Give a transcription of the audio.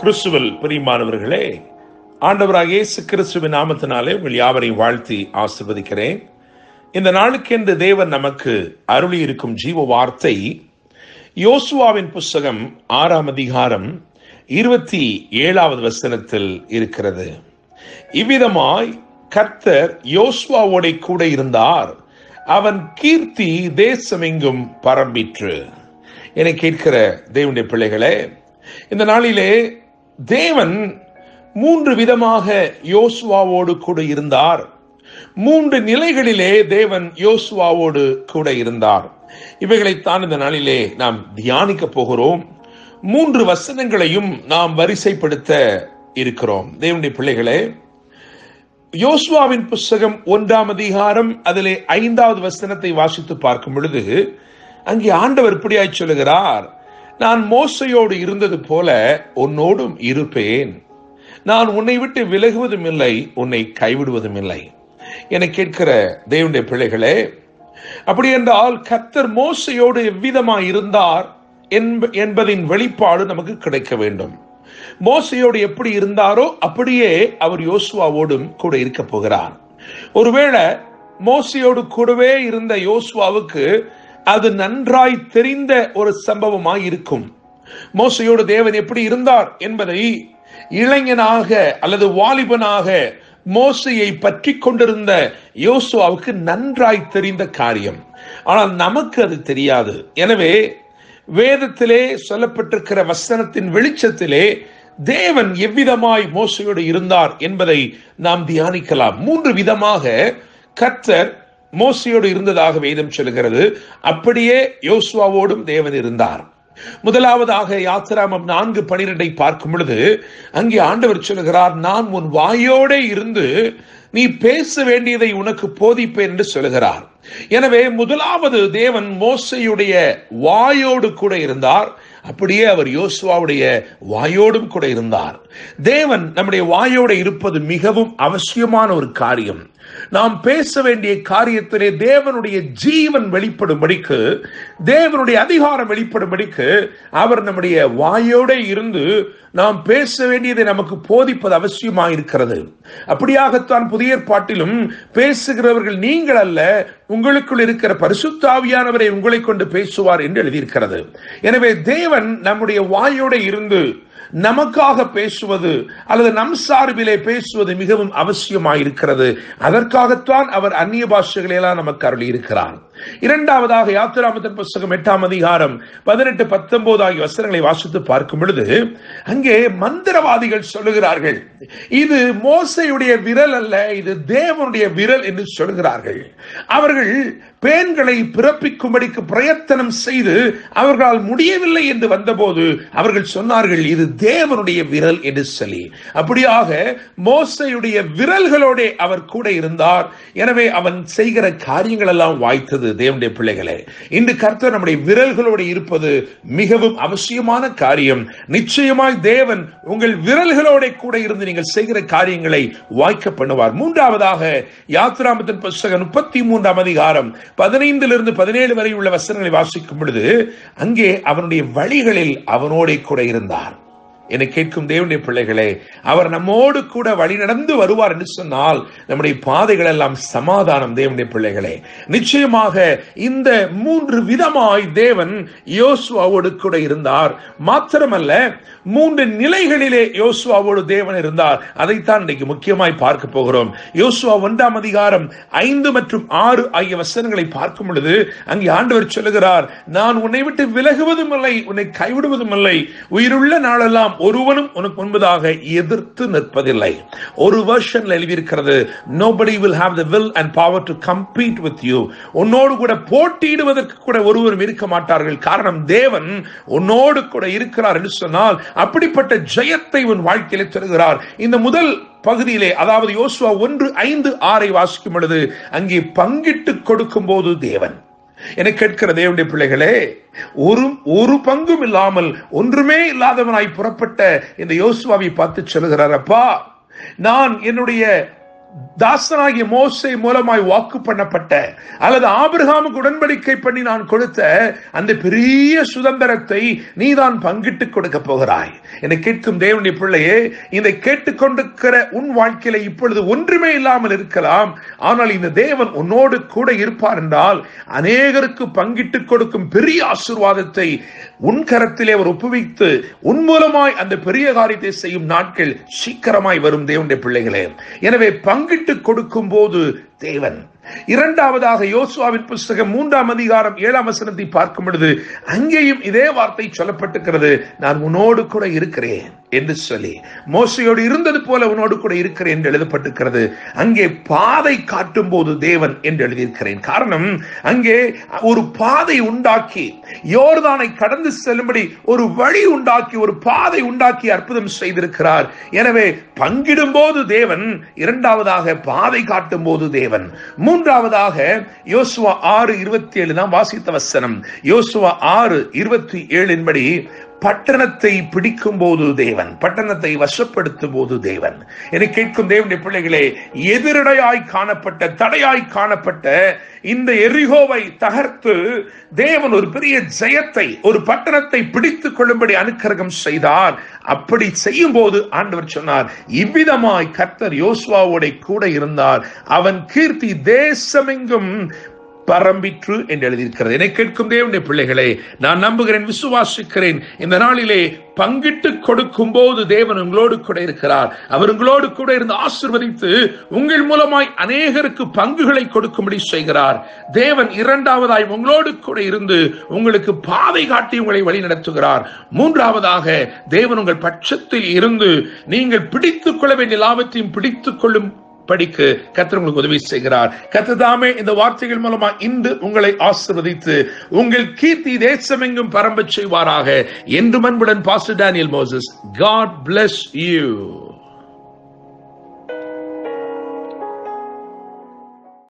கிறிஸ்துவில் பிரியமானவர்களே, ஆண்டவராகிய இயேசு கிறிஸ்துவின் நாமத்தினாலே உங்கள் யாவரையும் வாழ்த்தி ஆசீர்வதிக்கிறேன். இந்த நாளுக்கென்று தேவன் நமக்கு அருளி இருக்கும் ஜீவ வார்த்தை யோசுவாவின் புஸ்தகம் 6ஆம் அதிகாரம் 27வது வசனத்தில் இருக்கிறது. இவ்விதமாய் கர்த்தர் யோசுவாவோட கூட இருந்தார், அவன் கீர்த்தி தேசமெங்கும் பரம்பிற்று. என கேட்கிற தேவனுடைய பிள்ளைகளே, இந்த நாளிலே தேவன் 3 விதமாக யோசுவாவோடு கூட இருந்தார். 3 நிலைகளிலே தேவன் யோசுவாவோடு கூட இருந்தார். இவைகளைத்தான் இந்த நாளிலே நாம் தியானிக்க போகிறோம். 3 வசனங்களையும் நாம் வரிசைப்படுத்த இருக்கிறோம். தேவனுடைய பிள்ளைகளே, யோசுவாவின் புஸ்தகம் 1ஆம் அதிகாரம் அதிலே 5வது வசனத்தை வாசித்து பார்க்கும் பொழுது அங்கே ஆண்டவர் இப்படியாய் சொல்லுகிறார், நான் மோசையோடு இருந்தது போல உன்னோடும் இருப்பேன், நான் உன்னை விட்டு விலகுவதும் இல்லை, உன்னை கைவிடுவதும் இல்லை. என கேட்கிற தேவனுடைய பிள்ளைகளே, அப்படி என்றால் கர்த்தர் மோசையோடு எவ்விதமாய் இருந்தார் என்பதின் வெளிப்பாடு நமக்கு கிடைக்க வேண்டும். மோசையோடு எப்படி இருந்தாரோ அப்படியே அவர் யோசுவாவோடும் கூட இருக்க போகிறார். ஒருவேளை மோசையோடு கூடவே இருந்த யோசுவாவுக்கு அது நன்றாய் தெரிந்த ஒரு சம்பவமாய் இருக்கும். மோசையோடு தேவன் எப்படி இருந்தார் என்பதை இளைஞனாக அல்லது வாலிபனாக மோசையை பற்றி கொண்டிருந்த யோசுவாவுக்கு நன்றாய் தெரிந்த காரியம். ஆனால் நமக்கு அது தெரியாது. எனவே வேதத்திலே சொல்லப்பட்டிருக்கிற வசனத்தின் வெளிச்சத்திலே தேவன் எவ்விதமாய் மோசையோடு இருந்தார் என்பதை நாம் தியானிக்கலாம். 3 விதமாக கர்த்தர் மோசையோடு இருந்ததாக வேதம் சொல்கிறது. அப்படியே யோசுவாவோடும் தேவன் இருந்தார். முதலாவதாக யாத்திராகமம் 4:12 பார்க்கும் பொழுது அங்கே ஆண்டவர் சொல்லுகிறார், நான் உன் வாயோட இருந்து நீ பேச வேண்டியதை உனக்கு போதிப்பேன் என்று சொல்லுகிறார். எனவே முதலாவது தேவன் மோசையுடைய வாயோடு கூட இருந்தார், அப்படியே அவர் யோசுவாவுடைய வாயோடும் கூட இருந்தார். தேவன் நம்முடைய வாயோடு இருப்பது மிகவும் அவசியமான ஒரு காரியம். நாம் பேச வேண்டிய காரியத்திலே தேவனுடைய ஜீவன் வெளிப்படும்படிக்கு, தேவனுடைய அதிகாரம் வெளிப்படும்படிக்கு அவர் நம்முடைய வாயோட இருந்து நாம் பேச வேண்டியதை நமக்கு போதிப்பது அவசியமாக இருக்கிறது. அப்படியாகத்தான் புதிய ஏற்பாட்டிலும் பேசுகிறவர்கள் நீங்கள் அல்ல, உங்களுக்குள் இருக்கிற பரிசுத்த ஆவியானவரை உங்களை கொண்டு பேசுவார் என்று எழுதியிருக்கிறது. எனவே தேவன் நம்முடைய வாயோட இருந்து நமக்காக பேசுவது அல்லது நம் சார்பிலே பேசுவது மிகவும் அவசியமாயிருக்கிறது. அதற்காகத்தான் அவர் அந்நிய பாஷைகளெல்லாம் நமக்கு அருளி இருக்கிறார். இரண்டாவதாக யாத்திராகமத்தின் புஸ்தகம் 8ஆம் அதிகாரம் 18-19 ஆகிய வசனங்களை வாசித்து பார்க்கும் பொழுது அங்கே மந்திரவாதிகள் சொல்லுகிறார்கள், இது மோசையுடைய விரல் அல்ல, இது தேவனுடைய விரல் என்று சொல்கிறார்கள். அவர்கள் பேன்களை பிறப்பிக்கும்படிக்கு பிரயத்தனம் செய்து அவர்களால் முடியவில்லை என்று வந்தபோது அவர்கள் சொன்னார்கள், இது தேவனுடைய விரல் என்று சொல்லி. அப்படியாக மோசையுடைய விரல்களோட அவர் கூட இருந்தார். எனவே அவன் செய்கிற காரியங்கள் எல்லாம் வாய்த்தது. தேவனுடைய பிள்ளைகளே, இன்று கர்த்தர் நம்முடைய விரல்களோடு இருப்பது மிகவும் அவசியமான காரியம். நிச்சயமாய் தேவன் உங்கள் விரல்களோட கூட இருந்து நீங்கள் செய்கிற காரியங்களை வாய்க்க பண்ணுவார். மூன்றாவதாக யாத்திராகமத்தின் புஸ்தகம் 33ஆம் அதிகாரம் 15-17 வரை உள்ள வசனங்களை வாசிக்கும் பொழுது அங்கே அவனுடைய வழிகளில் அவனோட கூட இருந்தார். என்னை கேட்கும் தேவனுடைய பிள்ளைகளே, அவர் நம்மோடு கூட வழி நடந்து வருவார் என்று சொன்னால் நம்முடைய பாதைகள் எல்லாம் சமாதானம். தேவனுடைய பிள்ளைகளே, நிச்சயமாக இந்த 3 விதமாய் தேவன் யோசுவாவோடு கூட இருந்தார். மாத்திரமல்ல, 3 நிலைகளிலே யோசுவாவோடு தேவன் இருந்தார். அதைத்தான் இன்னைக்கு முக்கியமாய் பார்க்க போகிறோம். யோசுவா 1ஆம் அதிகாரம் 5 மற்றும் 6 ஆகிய வசனங்களை பார்க்கும் பொழுது அங்கே ஆண்டவர் சொல்லுகிறார், நான் உன்னை விட்டு விலகுவதும் இல்லை, உன்னை கைவிடுவதும் இல்லை, உயிருள்ள நாளெல்லாம் ஒருவனும் உனக்கு முன்பதாக எதிர்த்து நிற்பதில்லை. ஒரு வெர்ஷன்ல எழுதியிருக்கிறது, nobody will have the will and power to compete with you. உன்னோடு கூட போட்டியிடுவதற்கு கூட ஒருவரும் இருக்க மாட்டார்கள். காரணம், தேவன் உன்னோடு கூட இருக்கிறார் என்று சொன்னால் அப்படிப்பட்ட ஜெயத்தை உன் வாழ்க்கையிலே தருகிறார். இந்த முதல் பகுதியிலே, அதாவது யோசுவா 1:5-6 வாசிக்கும் பொழுது அங்கே பங்கிட்டு கொடுக்கும் போது தேவன், என கேட்கிற தேவனுடைய பிள்ளைகளே, ஒரு பங்கும் இல்லாமல் ஒன்றுமே இல்லாதவனாய் புறப்பட்ட இந்த யோசுவாவை பார்த்து சொல்லுகிறார், அப்பா, நான் என்னுடைய தாசனாகிய மோசே மூலமாய் வாக்கு பண்ணப்பட்ட அல்லது ஆபிரகாமுக்கு உடன்படிக்கை பண்ணி நான் கொடுத்த அந்த பெரிய சுதந்திரத்தை நீதான் பங்கிட்டு கொடுக்க போகிறாய். என்னை கேட்கும் தேவனுடைய பிள்ளையே, இதை கேட்டுக்கொண்டிருக்கிற உன் வாழ்க்கையில இப்பொழுது ஒன்றுமே இல்லாமல் இருக்கலாம். ஆனால் இந்த தேவன் உன்னோடு கூட இருப்பார் என்றால் அநேகருக்கு பங்கிட்டு கொடுக்கும் பெரிய ஆசீர்வாதத்தை உன் கரத்திலே அவர் ஒப்புவித்து உன் மூலமாய் அந்த பெரிய காரியத்தை செய்யும் நாட்கள் சீக்கிரமாய் வரும் தேவனுடைய பிள்ளைகளே. எனவே பங்கிட்டு கொடுக்கும் போது தேவன். இரண்டாவதாக யோசுவாவின் புஸ்தகம் 3ஆம் அதிகாரம் 7ஆம் வசனத்தை பார்க்கும் பொழுது அங்கேயும் இதே வார்த்தை சொல்லப்பட்டிருக்கிறது. நான் உன்னோடு கூட இருக்கிறேன் என்று சொல்லி, மோசையோடு இருந்தது போல உன்னோடு கூட இருக்கிறேன் என்று எழுதப்பட்டிருக்கிறது. அங்கே பாதை காட்டும் போது தேவன் என்று எழுதியிருக்கிறேன். காரணம், அங்கே ஒரு பாதை உண்டாக்கி யோர்தானை கடந்து செல்லும்படி ஒரு வழி உண்டாக்கி ஒரு பாதை உண்டாக்கி அற்புதம் செய்திருக்கிறார். எனவே பங்கிடும் போது தேவன், இரண்டாவதாக பாதை காட்டும் போது தேவன், மூன்றாவதாக யோசுவா 6:27 நாம் வாசித்த வசனம். யோசுவா 6:27 படி பட்டணத்தை பிடிக்கும் போது தேவன், பட்டணத்தை வசப்படுத்தும் போது தேவன். என்னை கேட்கும் தேவனுடைய பிள்ளைகளே, எதிரடையாய் காணப்பட்ட, தடையாய் காணப்பட்ட இந்த எரிகோவை தகர்த்து தேவன் ஒரு பெரிய ஜெயத்தை, ஒரு பட்டணத்தை பிடித்துக் கொள்ளும்படி அனுக்கிரகம் செய்தார். அப்படி செய்யும் போது ஆண்டவர் சொன்னார், இவ்விதமாய் கர்த்தர் யோசுவாவோட கூட இருந்தார், அவன் கீர்த்தி தேசமெங்கும் பரம்பிற்று என்று எழுதியிருக்கிறது. என்னை கேட்கும் தேவனுடைய பிள்ளைகளே, நான் நம்புகிறேன், விசுவாசிக்கிறேன், இந்த நாளிலே பங்கிட்டு கொடுக்கும் போது தேவன் உங்களோடு கூட இருக்கிறார். அவர் உங்களோடு கூட இருந்து ஆசீர்வதித்து உங்கள் மூலமாய் அநேகருக்கு பங்குகளை கொடுக்கும்படி செய்கிறார். தேவன் இரண்டாவதாய் உங்களோடு கூட இருந்து உங்களுக்கு பாதை காட்டி உங்களை வழி நடத்துகிறார். மூன்றாவதாக தேவன் உங்கள் பட்சத்தில் இருந்து நீங்கள் பிடித்துக் கொள்ள வேண்டிய லாபத்தையும் பிடித்துக் கொள்ளும் படிக்கு கர்த்தர் உங்களுக்கு உதவி செய்கிறார். கர்த்தர் தாமே இந்த வார்த்தைகள் மூலமா இன்று உங்களை ஆசீர்வதித்து உங்கள் கீர்த்தி தேசமெங்கும் பரம்பச் செய்வாராக. என்று அன்புடன் pastor Daniel Moses. God bless you.